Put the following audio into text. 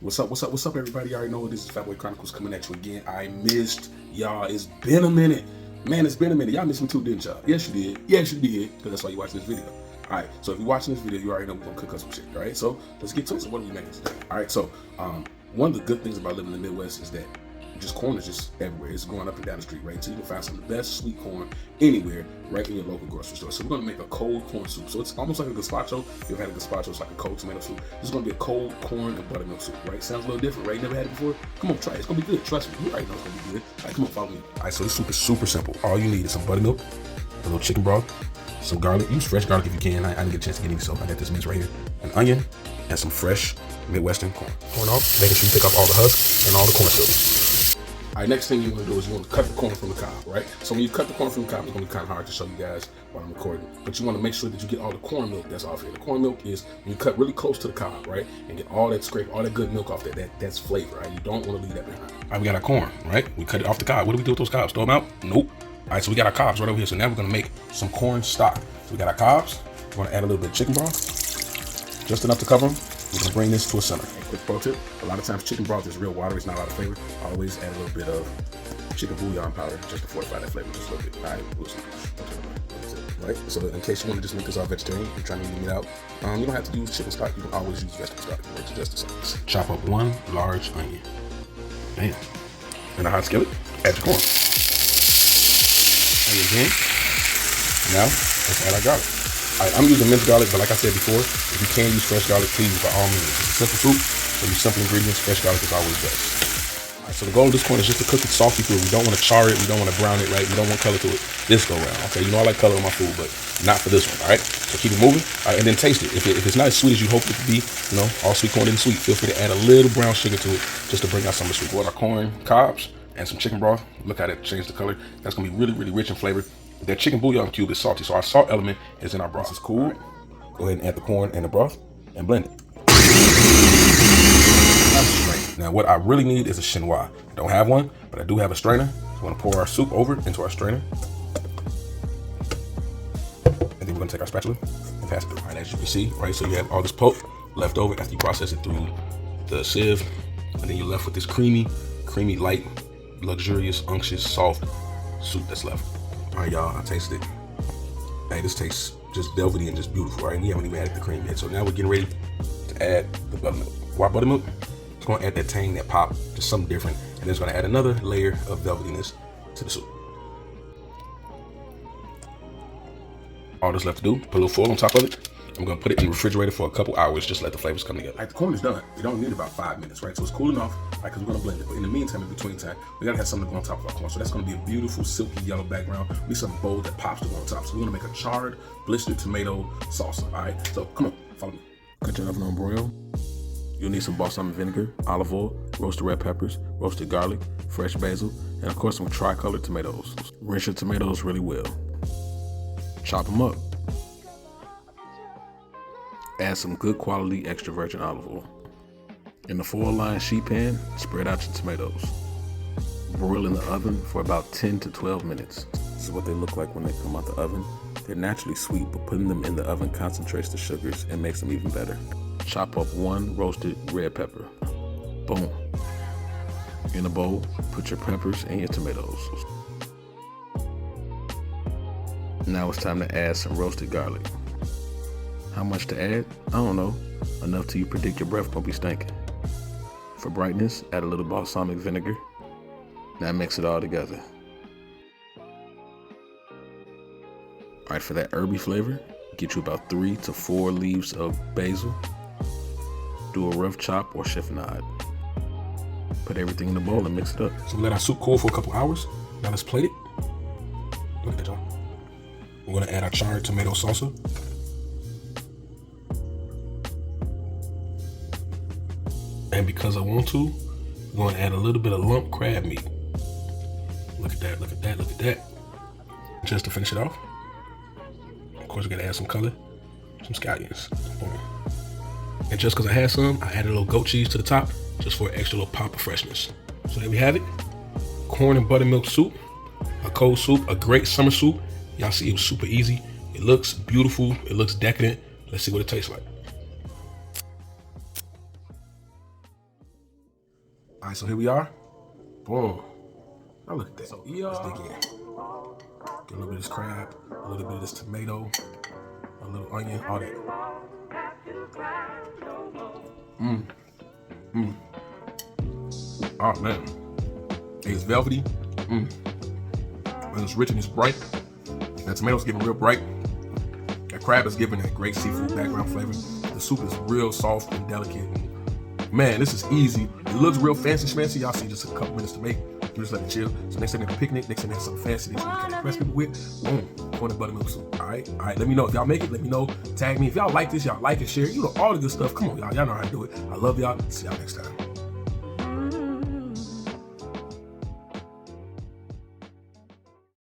What's up, everybody? You already know this is Fatboy Chronicles coming at you again. I missed y'all. It's been a minute. Man, it's been a minute. Y'all missed me too, didn't y'all? Yes, you did. Yes, you did. Because that's why you're watching this video. Alright, so if you're watching this video, you already know we're going to cook up some shit. Alright, so let's get to it. So what are we making today? Alright, so one of the good things about living in the Midwest is that just corn is just everywhere. It's going up and down the street, right? So you can find some of the best sweet corn anywhere, right in your local grocery store. So we're gonna make a cold corn soup. So it's almost like a gazpacho. You've had a gazpacho, it's like a cold tomato soup. This is gonna be a cold corn and buttermilk soup, right? Sounds a little different, right? Never had it before? Come on, try it. It's gonna be good. Trust me. You already know it's gonna be good. All right, come on, follow me. All right, so this soup is super simple. All you need is some buttermilk, a little chicken broth, some garlic. Use fresh garlic if you can. I didn't get a chance to get any, so I got this mix right here. An onion and some fresh Midwestern corn. Corn off, making sure you take off all the husk and all the corn silk. All right, next thing you want to do is you want to cut the corn from the cob, right? So when you cut the corn from the cob, it's going to be kind of hard to show you guys while I'm recording, but you want to make sure that you get all the corn milk that's off here. The corn milk is when you cut really close to the cob, right? And get all that scrape, all that good milk off there. That's flavor, right? You don't want to leave that behind. All right, we got our corn, right? We cut it off the cob. What do we do with those cobs? Throw them out? Nope. All right, so we got our cobs right over here. So now we're going to make some corn stock. So we got our cobs. We're going to add a little bit of chicken broth, just enough to cover them. We're gonna bring this to a simmer. Quick pro tip, a lot of times chicken broth is real water, it's not a lot of flavor. Always add a little bit of chicken bouillon powder just to fortify that flavor just a little bit. All right, right? So in case you want to just make this all vegetarian, you're trying to eat meat out, you don't have to use chicken stock, you can always use vegetable stock. It works just the same. Chop up one large onion. Bam. In a hot skillet, add your corn. Onion again. Now, let's add our garlic. I'm using minced garlic, but like I said before, if you can use fresh garlic, please, by all means. It's a simple soup, so use simple ingredients. Fresh garlic is always best. All right, so the goal of this corn is just to cook it salty through. We don't want to char it. We don't want to brown it, right? We don't want color to it this go around, okay? You know I like color on my food, but not for this one, all right? So keep it moving, all right, and then taste it. If it's not as sweet as you hope it to be, you know, all sweet corn isn't sweet, feel free to add a little brown sugar to it just to bring out some of the sweet. With our corn cobs and some chicken broth, look how that changed the color. That's going to be really, really rich in flavor. That chicken bouillon cube is salty, so our salt element is in our broth. This is cool. Right. Go ahead and add the corn and the broth and blend it. Now, what I really need is a chinois. I don't have one, but I do have a strainer. So we're gonna pour our soup over into our strainer. And then we're gonna take our spatula and pass it through. All right, as you can see, right, so you have all this pulp left over after you process it through the sieve. And then you're left with this creamy, light, luxurious, unctuous, soft soup that's left. All right, y'all, I tasted it. Hey, this tastes just velvety and just beautiful, right? And we haven't even added the cream yet. So now we're getting ready to add the buttermilk. Why buttermilk? It's gonna add that tang, that pop, just something different. And then it's gonna add another layer of velvetiness to the soup. All that's left to do, put a little foil on top of it. I'm gonna put it in the refrigerator for a couple hours, just let the flavors come together. All right, the corn is done. You don't need about 5 minutes, right? So it's cool enough, right, because we're gonna blend it. But in the meantime, in between time, we gotta have something to go on top of our corn. So that's gonna be a beautiful, silky yellow background. We need something bold that pops to go on top. So we're gonna make a charred, blistered tomato salsa, all right? So come on, follow me. Cut your oven on broil. You'll need some balsamic vinegar, olive oil, roasted red peppers, roasted garlic, fresh basil, and of course some tri-colored tomatoes. Rinse your tomatoes really well. Chop them up. Add some good quality extra virgin olive oil. In the foil-lined sheet pan, spread out your tomatoes. Broil in the oven for about 10 to 12 minutes. This is what they look like when they come out the oven. They're naturally sweet, but putting them in the oven concentrates the sugars and makes them even better. Chop up one roasted red pepper. Boom. In a bowl, put your peppers and your tomatoes. Now it's time to add some roasted garlic. How much to add? I don't know. Enough till you predict your breath won't be stinking. For brightness, add a little balsamic vinegar. Now mix it all together. All right, for that herby flavor, get you about 3 to 4 leaves of basil. Do a rough chop or chiffonade. Put everything in the bowl and mix it up. So we let our soup cool for a couple hours. Now let's plate it. Look at that, y'all. We're gonna add our charred tomato salsa. And because I want to, I'm going to add a little bit of lump crab meat. Look at that, look at that, look at that. Just to finish it off. Of course, we got to add some color, some scallions. Boom. And just because I had some, I added a little goat cheese to the top, just for an extra little pop of freshness. So there we have it. Corn and buttermilk soup, a cold soup, a great summer soup. Y'all see it was super easy. It looks beautiful. It looks decadent. Let's see what it tastes like. All right, so here we are. Boom. Now look at that. So, let's dig in. Get a little bit of this crab, a little bit of this tomato, a little onion, all that. Oh man, it's velvety. And it's rich and it's bright. That tomato's getting real bright. That crab is giving that great seafood background flavor. The soup is real soft and delicate. Man, this is easy. It looks real fancy schmancy. Y'all see just a couple minutes to make. You just let it chill. So next time you have a picnic, next time you have something fancy that you can impress people with, boom, corn and buttermilk soup. All right. Let me know if y'all make it. Let me know. Tag me if y'all like this. Y'all like and share. You know all the good stuff. Come on, y'all. Y'all know how to do it. I love y'all. See y'all next time.